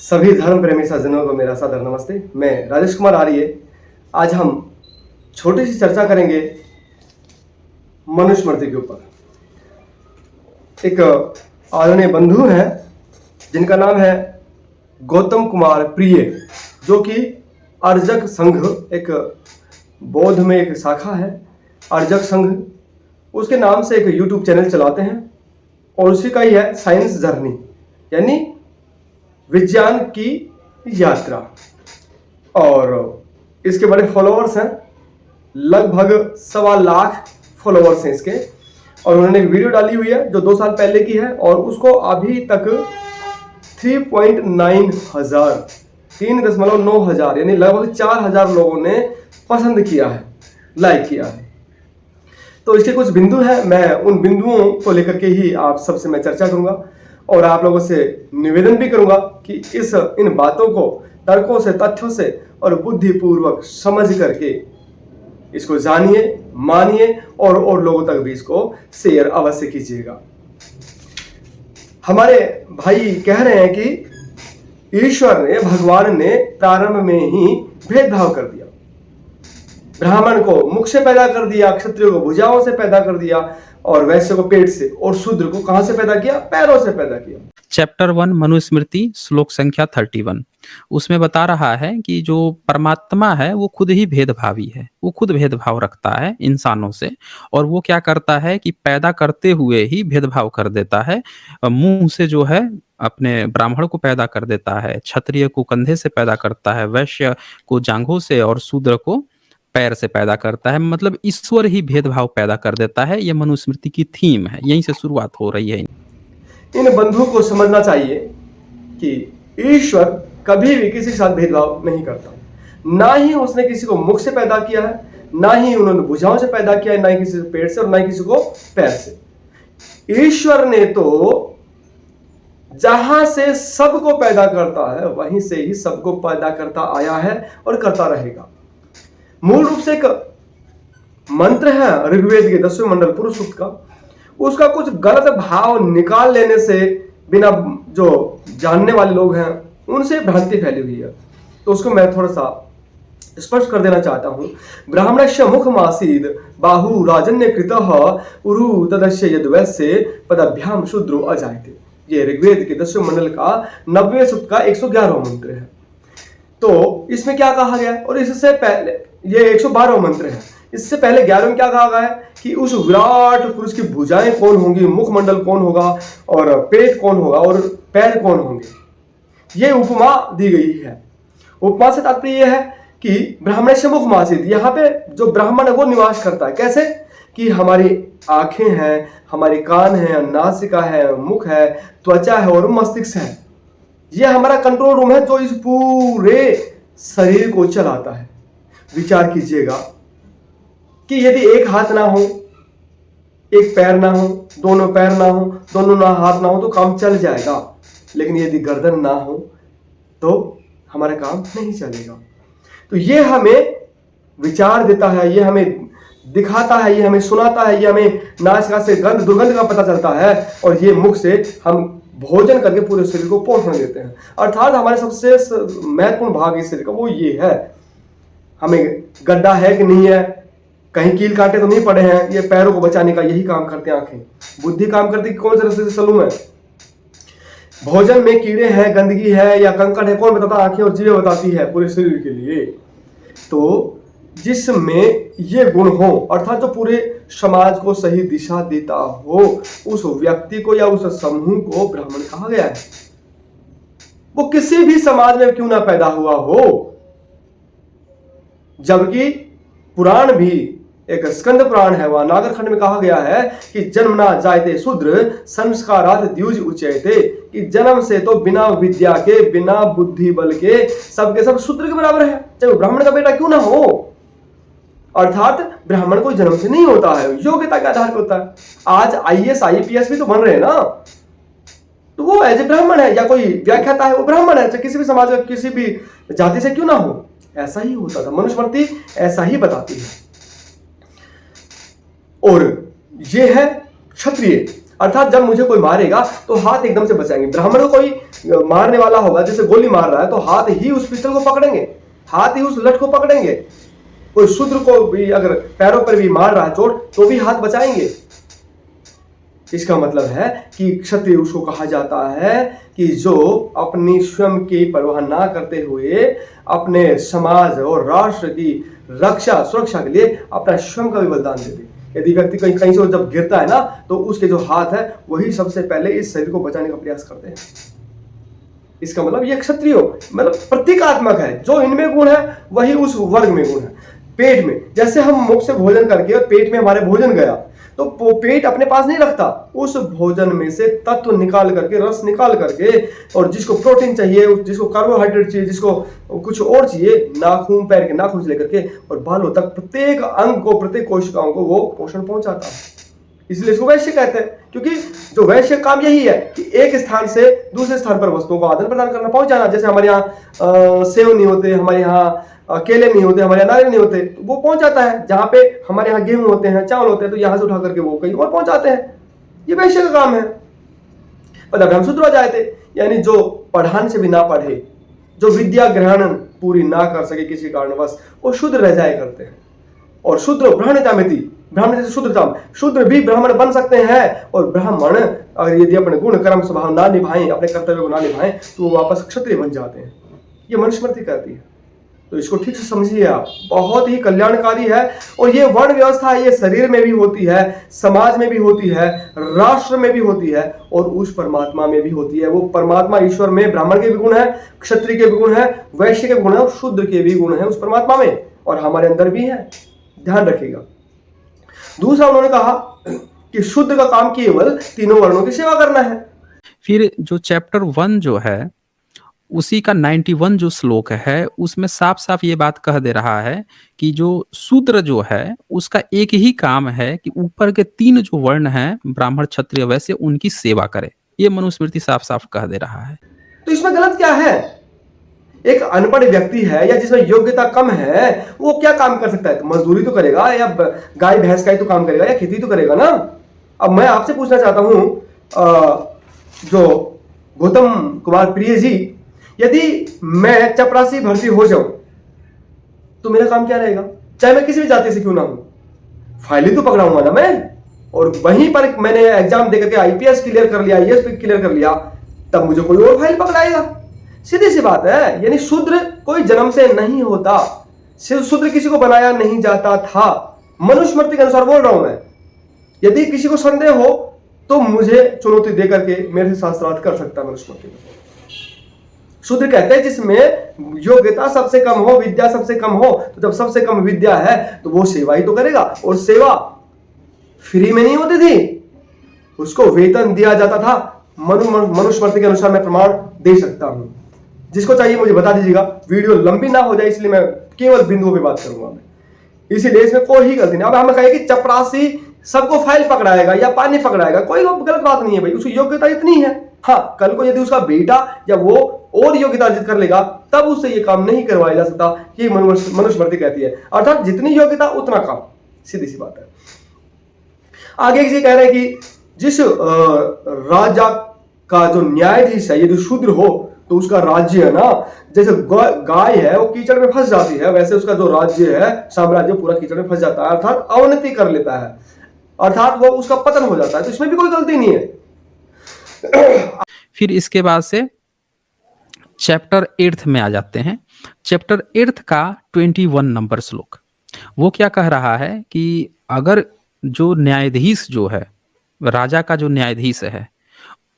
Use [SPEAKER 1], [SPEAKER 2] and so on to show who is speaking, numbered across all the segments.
[SPEAKER 1] सभी धर्म प्रेमी सज्जनों को मेरा सादर नमस्ते। मैं राजेश कुमार आर्य। आज हम छोटी सी चर्चा करेंगे मनुस्मृति के ऊपर। एक आदरणीय बंधु हैं जिनका नाम है गौतम कुमार प्रिय, जो कि अर्जक संघ, एक बौद्ध में एक शाखा है अर्जक संघ, उसके नाम से एक यूट्यूब चैनल चलाते हैं और उसी का ही है साइंस जर्नी, यानी विज्ञान की यात्रा। और इसके बड़े फॉलोअर्स हैं, लगभग 1.25 लाख फॉलोअर्स हैं इसके। और उन्होंने एक वीडियो डाली हुई है जो 2 साल पहले की है और उसको अभी तक 3.9 हजार 3.9 हजार यानी लगभग 4,000 लोगों ने पसंद किया है, लाइक किया है। तो इसके कुछ बिंदु हैं, मैं उन बिंदुओं को लेकर के ही आप सबसे मैं चर्चा करूंगा और आप लोगों से निवेदन भी करूंगा कि इन बातों को तर्कों से, तथ्यों से और बुद्धिपूर्वक समझ करके इसको जानिए, मानिए और लोगों तक भी इसको शेयर अवश्य कीजिएगा। हमारे भाई कह रहे हैं कि ईश्वर ने, भगवान ने प्रारंभ में ही भेदभाव कर दिया। ब्राह्मण को मुख से पैदा कर दिया, क्षत्रिय को भुजाओं से पैदा कर दिया और वैश्य को पेट से, और शूद्र को कहां से पैदा किया? पैरों से पैदा किया।
[SPEAKER 2] चैप्टर 1 मनुस्मृति श्लोक संख्या 31 उसमें बता रहा है कि जो परमात्मा है वो खुद ही भेदभावी है, वो खुद भेदभाव रखता है इंसानों से। और वो क्या करता है कि पैदा करते हुए ही भेदभाव कर देता है। मुंह से जो है अपने ब्राह्मण को पैदा कर देता है, क्षत्रिय को कंधे से पैदा करता है, वैश्य को जांघों से और शूद्र को पैर से पैदा करता है। मतलब ईश्वर ही भेदभाव पैदा कर देता है। ये मनुस्मृति की थीम है, यहीं से शुरुआत हो रही है।
[SPEAKER 1] इन बंधुओं को समझना चाहिए कि ईश्वर कभी भी किसी के साथ भेदभाव नहीं करता। ना ही उसने किसी को मुख से पैदा किया है, ना ही उन्होंने भुजाओं से पैदा किया है, ना ही किसी को पेट से और ना ही किसी को पैर से। ईश्वर ने तो जहां से सबको पैदा करता है वहीं से ही सबको पैदा करता आया है और करता रहेगा। मूल रूप से एक मंत्र है ऋग्वेद के 10वें मंडल पुरुष सूक्त का, उसका कुछ गलत भाव निकाल लेने से बिना जो जानने वाले लोग हैं उनसे भ्रांति फैली हुई है। तो उसको मैं थोड़ा सा स्पष्ट कर देना चाहता हूं। ब्राह्मणस्य मुखमासीद बाहु राजन्य कृतः उरु तदस्य यद्वैस्य पदभ्याम शूद्रो अजायते। ये ऋग्वेद के 10वें मंडल का 90वें सूक्त का 111वां मंत्र है। तो इसमें क्या कहा गया है? और इससे पहले ये 112वां मंत्र है। इससे पहले 11वें में क्या कहा गया है कि उस विराट पुरुष की भुजाएं कौन होंगी, मुखमंडल कौन होगा और पेट कौन होगा और पैर कौन होंगे। ये उपमा दी गई है। उपमा से तात्पर्य यह है कि ब्राह्मण से मुखमासीद, यहाँ पे जो ब्राह्मण है वो निवास करता है। कैसे? कि हमारी आंखें हैं, हमारे कान हैं, नासिका है, मुख है, त्वचा है और मस्तिष्क है। यह हमारा कंट्रोल रूम है जो इस पूरे शरीर को चलाता है। विचार कीजिएगा कि यदि एक हाथ ना हो, एक पैर ना हो, दोनों पैर ना हो, दोनों ना हाथ ना हो तो काम चल जाएगा। लेकिन यदि गर्दन ना हो तो हमारा काम नहीं चलेगा। तो ये हमें विचार देता है, ये हमें दिखाता है, ये हमें सुनाता है, ये हमें नासिका से गंध दुर्गंध का पता चलता है और ये मुख से हम भोजन करके पूरे शरीर को पोषण देते हैं। अर्थात हमारे सबसे महत्वपूर्ण भाग इस शरीर का वो ये है। हमें गड्ढा है कि नहीं है, कहीं कील काटे तो नहीं पड़े हैं, ये पैरों को बचाने का यही काम करते हैं आंखें। बुद्धि काम करती है कौन से रास्ते से चलूं मैं। भोजन में कीड़े हैं, गंदगी है या कंकड़ है, कौन बताता? आंखें और जीभें बताती है पूरे शरीर के लिए। तो जिसमें ये गुण हो, अर्थात जो पूरे समाज को सही दिशा देता हो, उस व्यक्ति को या उस समूह को ब्राह्मण कहा गया है। वो किसी भी समाज में क्यों ना पैदा हुआ हो। जबकि पुराण भी, एक स्कंद पुराण है, वहां नागरखंड में कहा गया है कि जन्मना जायते शूद्र संस्कारात द्विज उच्यते, कि जन्म से तो बिना विद्या के, बिना बुद्धि बल के सबके सब शूद्र के बराबर है, चाहे वो ब्राह्मण का बेटा क्यों ना हो। अर्थात ब्राह्मण कोई जन्म से नहीं होता है, योग्यता के आधार पर होता है। आज IAS IPS भी तो बन रहे हैं ना, तो वो एज ए ब्राह्मण है, या कोई व्याख्याता है वो ब्राह्मण है, चाहे किसी भी समाज का किसी भी जाति से क्यों ना हो। ऐसा ही होता था, मनुस्मृति ऐसा ही बताती है। और ये है क्षत्रिय, अर्थात जब मुझे कोई मारेगा तो हाथ एकदम से बचाएंगे। ब्राह्मण को कोई मारने वाला होगा, जैसे गोली मार रहा है, तो हाथ ही उस पिस्टल को पकड़ेंगे, हाथ ही उस लठ को पकड़ेंगे। कोई शूद्र को भी अगर पैरों पर भी मार रहा है चोट, तो भी हाथ बचाएंगे। इसका मतलब है कि क्षत्रिय उसको कहा जाता है कि जो अपनी स्वयं की परवाह ना करते हुए अपने समाज और राष्ट्र की रक्षा सुरक्षा के लिए अपना स्वयं का भी बलिदान दे दे। यदि व्यक्ति कहीं कहीं से जब गिरता है ना, तो उसके जो हाथ है वही सबसे पहले इस शरीर को बचाने का प्रयास करते हैं। इसका मतलब ये क्षत्रिय मतलब प्रतीकात्मक है, जो इनमें गुण है वही उस वर्ग में गुण है। पेट में, जैसे हम मुख से भोजन करके और पेट में हमारे भोजन गया, तो पेट अपने पास नहीं रखता, उस भोजन में से तत्व निकाल करके, रस निकाल करके, और जिसको प्रोटीन चाहिए, जिसको कार्बोहाइड्रेट चाहिए, जिसको कुछ और चाहिए, नाखून, पैर के नाखून से लेकर के और बालों तक प्रत्येक अंग को, प्रत्येक कोशिकाओं को वो पोषण पहुंचाता है। इसलिए इसको वैश्य कहते हैं, क्योंकि जो वैश्य काम यही है कि एक स्थान से दूसरे स्थान पर वस्तुओं को आदान प्रदान करना, पहुंचाना। जैसे हमारे यहाँ सेव नहीं होते, हमारे यहाँ केले नहीं होते, हमारे यहाँ नारियल नहीं होते, तो वो पहुंचाता है। जहां पे हमारे यहाँ गेहूं होते हैं, चावल होते हैं, तो यहां से उठा करके वो कहीं और पहुंचाते हैं। ये वैश्य का काम है। पर ब्रह्मसूत्र जाए थे, यानी जो पढ़ान से भी ना पढ़े, जो विद्या ग्रहण पूरी ना कर सके किसी कारणवश, वो शूद्र रह जाए करते हैं। और शूद्र ब्राह्मणतामिति, ब्राह्मण से शूद्रता, शूद्र भी ब्राह्मण बन सकते हैं। और ब्राह्मण अगर यदि अपने गुण कर्म स्वभाव ना निभाएं, अपने कर्तव्य को ना निभाएं, तो वो वापस क्षत्रिय बन जाते हैं। ये मनुस्मृति कहती है। तो इसको ठीक से समझिए आप, बहुत ही कल्याणकारी है। और ये वर्ण व्यवस्था ये शरीर में भी होती है, समाज में भी होती है, राष्ट्र में भी होती है, और उस परमात्मा में भी होती है। वो परमात्मा ईश्वर में ब्राह्मण के भी गुण है, क्षत्रिय के भी गुण है, वैश्य के गुण है, और शूद्र के भी गुण है उस परमात्मा में, और हमारे अंदर भी है। ध्यान रखिएगा। दूसरा उन्होंने कहा कि शूद्र का काम केवल तीनों वर्णों की सेवा करना है।
[SPEAKER 2] फिर जो चैप्टर 1 जो है उसी का 91 जो श्लोक है, उसमें साफ साफ ये बात कह दे रहा है कि जो शूद्र जो है उसका एक ही काम है कि ऊपर के 3 जो वर्ण हैं, ब्राह्मण क्षत्रिय वैश्य, उनकी सेवा करे। ये मनुस्मृति साफ साफ कह दे रहा है।
[SPEAKER 1] तो इसमें गलत क्या है? एक अनपढ़ व्यक्ति है या जिसमें योग्यता कम है, वो क्या काम कर सकता है? तो मजदूरी तो करेगा, या गाय भैंस का ही तो काम करेगा, या खेती तो करेगा ना। अब मैं आपसे पूछना चाहता हूं, जो गौतम कुमार प्रिय जी, यदि मैं चपरासी भर्ती हो जाऊं तो मेरा काम क्या रहेगा? चाहे मैं किसी भी जाति से क्यों ना हूं, फाइल ही तो पकड़ाऊंगा ना मैं। और वहीं पर मैंने एग्जाम देकर के आईपीएस क्लियर कर लिया, आईएएस क्लियर कर लिया, तब मुझे कोई और फाइल पकड़ाएगा। सीधी सी बात है। यानी शूद्र कोई जन्म से नहीं होता, शूद्र किसी को बनाया नहीं जाता था। मनुस्मृति के अनुसार बोल रहा हूं मैं। यदि किसी को संदेह हो तो मुझे चुनौती देकर के मेरे से शास्त्रार्थ कर सकता है मनुस्मृति में। शूद्र कहते हैं जिसमें योग्यता सबसे कम हो, विद्या सबसे कम हो। तो जब सबसे कम विद्या है तो वो सेवा ही तो करेगा, और सेवा फ्री में नहीं होती थी, उसको वेतन दिया जाता था। मनुस्मृति के अनुसार मैं प्रमाण दे सकता हूं। जिसको चाहिए मुझे बता दीजिएगा। वीडियो लंबी ना हो जाए इसलिए मैं केवल बिंदुओं पे बात करूंगा मैं, इसीलिए इसमें कोई ही गलती नहीं। अब हमें कहे कि चपरासी सबको फाइल पकड़ाएगा या पानी पकड़ाएगा, कोई गलत बात नहीं है भाई, उसकी योग्यता इतनी है। हाँ, कल को यदि उसका बेटा या वो और योग्यता अर्जित कर लेगा, तब उससे ये काम नहीं करवाया जा सकता। ये मनुस्मृति कहती है। अर्थात जितनी योग्यता उतना काम, सीधी सी बात है। आगे ये कह रहे हैं कि जिस राजा का जो न्यायाधीश है यदि शूद्र हो तो उसका राज्य है ना, जैसे गाय है वो कीचड़ में फंस जाती है, वैसे उसका जो राज्य है, साम्राज्य पूरा कीचड़ में फंस जाता है, अर्थात अवनति कर लेता है, अर्थात वो उसका पतन हो जाता है। तो इसमें भी कोई गलती नहीं है।
[SPEAKER 2] फिर इसके बाद से चैप्टर 8 में आ जाते हैं। चैप्टर 8 का 21 नंबर श्लोक, वो क्या कह रहा है कि अगर जो न्यायाधीश जो है, राजा का जो न्यायाधीश है,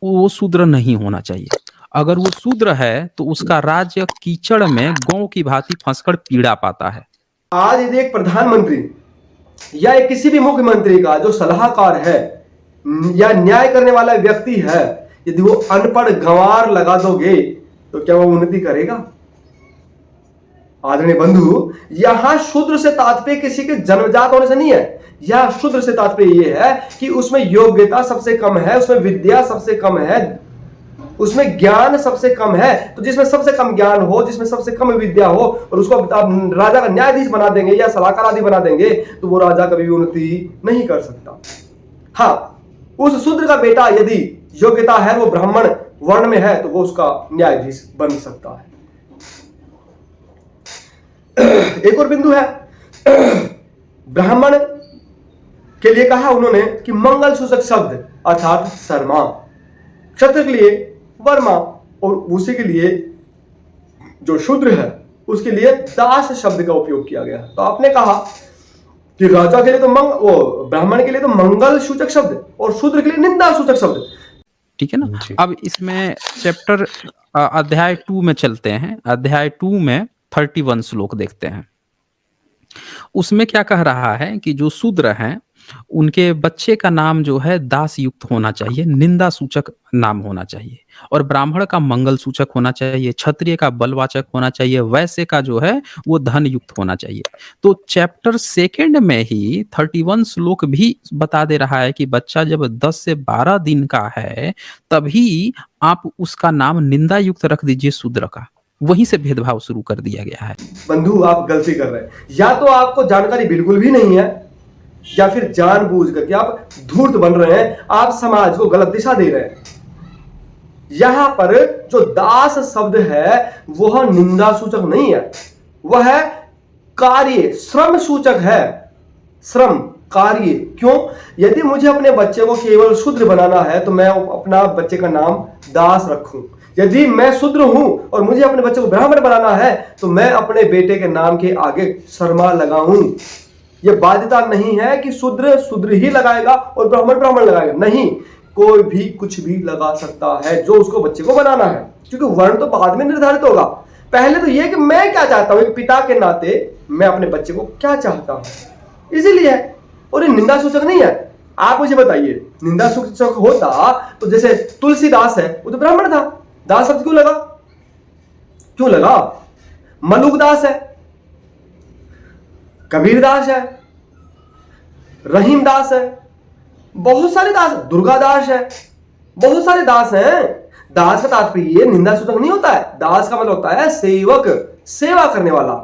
[SPEAKER 2] वो शूद्र नहीं होना चाहिए। अगर वो शूद्र है तो उसका राज्य कीचड़ में गौ की भांति फंसकर पीड़ा पाता है।
[SPEAKER 1] आज यदि एक प्रधानमंत्री या एक किसी भी मुख्यमंत्री का जो सलाहकार है या न्याय करने वाला व्यक्ति है, यदि वो अनपढ़ गंवार लगा दोगे तो क्या वो उन्नति करेगा? आदरणीय बंधु, यहां शूद्र से तात्पर्य किसी के जन्मजात होने से नहीं है। यह शूद्र से तात्पर्य यह है कि उसमें योग्यता सबसे कम है, उसमें विद्या सबसे कम है, उसमें ज्ञान सबसे कम है। तो जिसमें सबसे कम ज्ञान हो, जिसमें सबसे कम विद्या हो, और उसको आप राजा का न्यायाधीश बना देंगे या सलाहकार आदि बना देंगे, तो वो राजा कभी भी उन्नति नहीं कर सकता। हाँ, उस शूद्र का बेटा यदि योग्यता है, वो ब्राह्मण वर्ण में है, तो वो उसका न्यायाधीश बन सकता है। एक और बिंदु है, ब्राह्मण के लिए कहा उन्होंने कि मंगल सूचक शब्द अर्थात शर्मा, क्षत्रिय के लिए वर्मा, और उसी के लिए जो शूद्र है उसके लिए दास शब्द का उपयोग किया गया। तो आपने कहा कि राजा के लिए तो ब्राह्मण के लिए तो मंगल सूचक शब्द और शूद्र के लिए निंदा सूचक शब्द।
[SPEAKER 2] ठीक है ना। अब इसमें चैप्टर अध्याय 2 में चलते हैं। अध्याय 2 में 31 श्लोक देखते हैं। उसमें क्या कह रहा है कि जो शूद्र हैं उनके बच्चे का नाम जो है दास युक्त होना चाहिए, निंदा सूचक नाम होना चाहिए, और ब्राह्मण का मंगल सूचक होना चाहिए, क्षत्रिय का बलवाचक होना चाहिए, वैश्य का जो है वो धन युक्त होना चाहिए। तो चैप्टर 2 में ही 31 श्लोक भी बता दे रहा है कि बच्चा जब 10 से 12 दिन का है तभी आप उसका नाम निंदा युक्त रख दीजिए शूद्र का। वहीं से भेदभाव शुरू कर दिया गया है।
[SPEAKER 1] बंधु, आप गलती कर रहे हैं। या तो आपको जानकारी बिल्कुल भी नहीं है, या फिर जानबूझ करके आप धूर्त बन रहे हैं, आप समाज को गलत दिशा दे रहे हैं। यहां पर जो दास शब्द है वह निंदा सूचक नहीं है, वह है कार्य श्रम सूचक है। श्रम कार्य। क्यों? यदि मुझे अपने बच्चे को केवल शूद्र बनाना है तो मैं अपना बच्चे का नाम दास रखूं। यदि मैं शूद्र हूं और मुझे अपने बच्चे को ब्राह्मण बनाना है तो मैं अपने बेटे के नाम के आगे शर्मा लगाऊं। यह बाध्यता नहीं है कि शूद्र शूद्र ही लगाएगा और ब्राह्मण ब्राह्मण लगाएगा। नहीं, कोई भी कुछ भी लगा सकता है जो उसको बच्चे को बनाना है, क्योंकि वर्ण तो बाद में निर्धारित होगा। पहले तो यह कि मैं क्या चाहता हूं, एक पिता के नाते मैं अपने बच्चे को क्या चाहता हूं, इसीलिए है। और ये निंदा सूचक नहीं है। आप मुझे बताइए, निंदा सूचक होता तो जैसे तुलसीदास है, वो तो ब्राह्मण था, दास शब्द क्यों लगा? क्यों लगा? मलुकदास है, कबीरदास है, रहीमदास है, बहुत सारे दास, दुर्गादास है, बहुत सारे दास हैं। दास का तात्पर्य निंदा सूचक नहीं होता है। दास का मतलब होता है सेवक, सेवा करने वाला।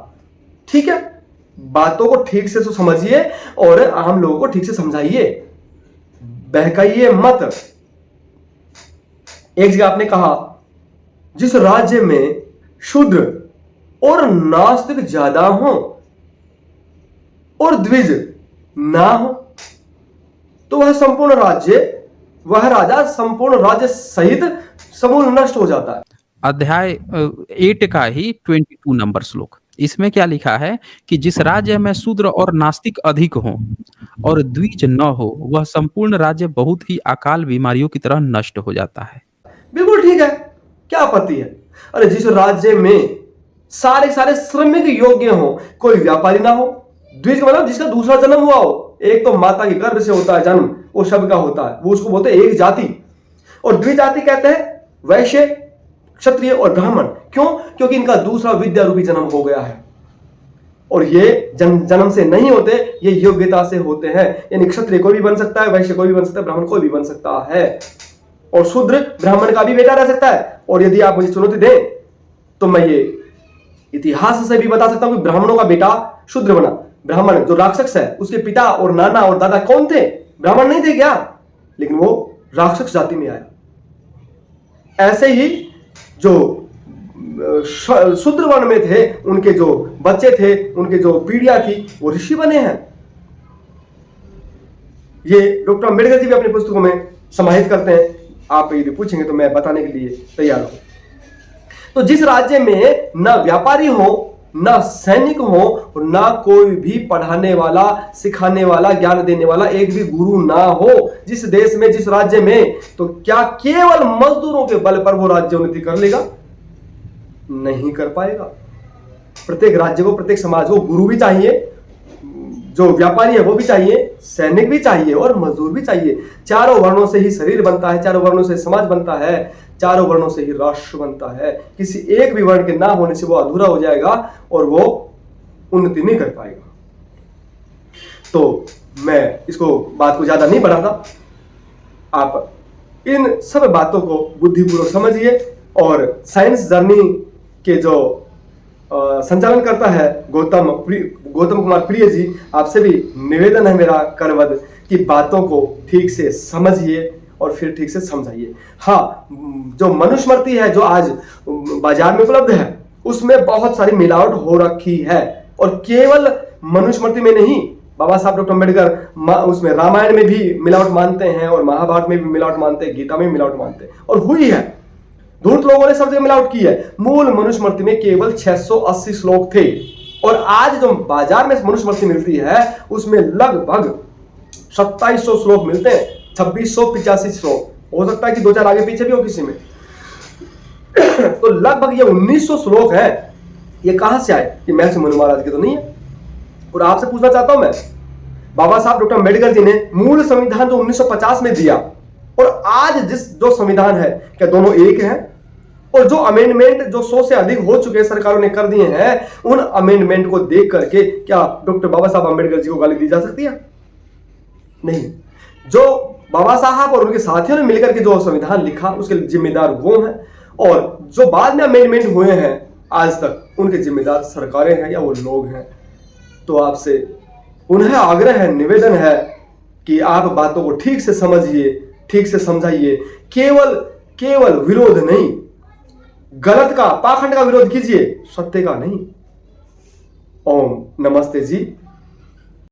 [SPEAKER 1] ठीक है, बातों को ठीक से तो समझिए और आम लोगों को ठीक से समझाइए, बहकाइए मत। एक जगह आपने कहा, जिस राज्य में शूद्र और नास्तिक ज्यादा हो और द्विज ना हो तो वह राजा संपूर्ण राज्य सहित समूल नष्ट हो जाता है।
[SPEAKER 2] अध्याय 8 का ही 22 नंबर श्लोक। इसमें क्या लिखा है कि जिस राज्य में शूद्र और नास्तिक अधिक हो और द्विज न हो वह संपूर्ण राज्य बहुत ही अकाल बीमारियों की तरह नष्ट हो जाता है।
[SPEAKER 1] बिल्कुल ठीक है, क्या आपत्ति है? अरे जिस राज्य में सारे श्रमिक योग्य हो, कोई व्यापारी ना हो, द्विज मतलब जिसका दूसरा जन्म हुआ हो। एक तो माता के गर्भ से होता है जन्म, वो सब का होता है, वो उसको बोलते हैं एक जाति। और द्विजाति कहते हैं वैश्य, क्षत्रिय और ब्राह्मण। क्यों? क्योंकि इनका दूसरा विद्या रूपी जन्म हो गया है। और ये जन्म से नहीं होते, ये योग्यता से होते हैं। यानी क्षत्रिय कोई भी बन सकता है, वैश्य कोई भी बन सकता है, ब्राह्मण कोई भी बन सकता है, और शूद्र ब्राह्मण का भी बेटा रह सकता है। और यदि आप मुझे चुनौती दें तो मैं ये इतिहास से भी बता सकता हूं कि ब्राह्मणों का बेटा शूद्र बना। ब्राह्मण जो राक्षस है, उसके पिता और नाना और दादा कौन थे? ब्राह्मण नहीं थे क्या? लेकिन वो राक्षस जाति में आया। ऐसे ही जो शूद्र वर्ण में थे, उनके जो बच्चे थे, उनके जो पीढ़ियां थी, वो ऋषि बने हैं। ये डॉक्टर अम्बेडकर जी भी अपनी पुस्तकों में समाहित करते हैं। आप यदि पूछेंगे तो मैं बताने के लिए तैयार हूं। तो जिस राज्य में ना व्यापारी हो, ना सैनिक हो, और ना कोई भी पढ़ाने वाला, सिखाने वाला, ज्ञान देने वाला एक भी गुरु ना हो, जिस देश में, जिस राज्य में, तो क्या केवल मजदूरों के बल पर वो राज्य उन्नति कर लेगा? नहीं कर पाएगा। प्रत्येक राज्य को, प्रत्येक समाज को गुरु भी चाहिए, जो व्यापारी है वो भी चाहिए, सैनिक भी चाहिए और मजदूर भी चाहिए। चारों वर्णों से ही शरीर बनता है, चारों वर्णों से समाज बनता है, चारों वर्णों से ही राष्ट्र बनता है। किसी एक भी वर्ण के ना होने से वो अधूरा हो जाएगा और वो उन्नति नहीं कर पाएगा। तो मैं इसको बात को ज्यादा नहीं बढ़ाता। आप इन सब बातों को बुद्धिपूर्वक समझिए और साइंस जर्नी के जो संचालन करता है गौतम कुमार प्रिय जी, आपसे भी निवेदन है मेरा करवद कि बातों को ठीक से समझिए और फिर ठीक से समझाइए। हाँ, जो मनुस्मृति है जो आज बाजार में उपलब्ध है उसमें बहुत सारी मिलावट हो रखी है, और केवल मनुस्मृति में नहीं, बाबा साहब डॉक्टर अम्बेडकर उसमें रामायण में भी मिलावट मानते हैं और महाभारत में भी मिलावट मानते हैं, गीता में भी मिलावट मानते हैं, और हुई है। धूर्त लोगों ने सब जगह मिलावट की है। मूल मनुस्मृति में केवल 680 श्लोक थे, और आज जो बाजार में मनुस्मृति मिलती है उसमें लगभग 2700 श्लोक मिलते हैं, 2685 श्लोक, हो सकता है कि 2-4 आगे पीछे भी हो किसी में। तो लगभग ये 1900 श्लोक है। ये कहां से आए? ये महर्षि मनु महाराज के तो नहीं है। और आपसे पूछना चाहता हूं मैं, बाबा साहब डॉक्टर अम्बेडकर जी ने मूल संविधान जो 1950 में दिया और आज जो संविधान है, क्या दोनों एक हैं? और जो अमेंडमेंट जो 100 से अधिक हो चुके सरकारों ने कर दिए हैं, उन अमेंडमेंट को देख करके क्या डॉक्टर बाबा साहब अम्बेडकर जी को गाली दी जा सकती है? नहीं। जो बाबा साहब और उनके साथियों ने मिलकर के जो संविधान लिखा उसके जिम्मेदार वो हैं, और जो बाद में अमेंडमेंट हुए हैं आज तक उनके जिम्मेदार सरकारें हैं या वो लोग हैं। तो आपसे उन्हें आग्रह है, निवेदन है कि आप बातों को ठीक से समझिए, ठीक से समझाइए। केवल विरोध नहीं, गलत का, पाखंड का विरोध कीजिए, सत्य का नहीं। ओम नमस्ते जी।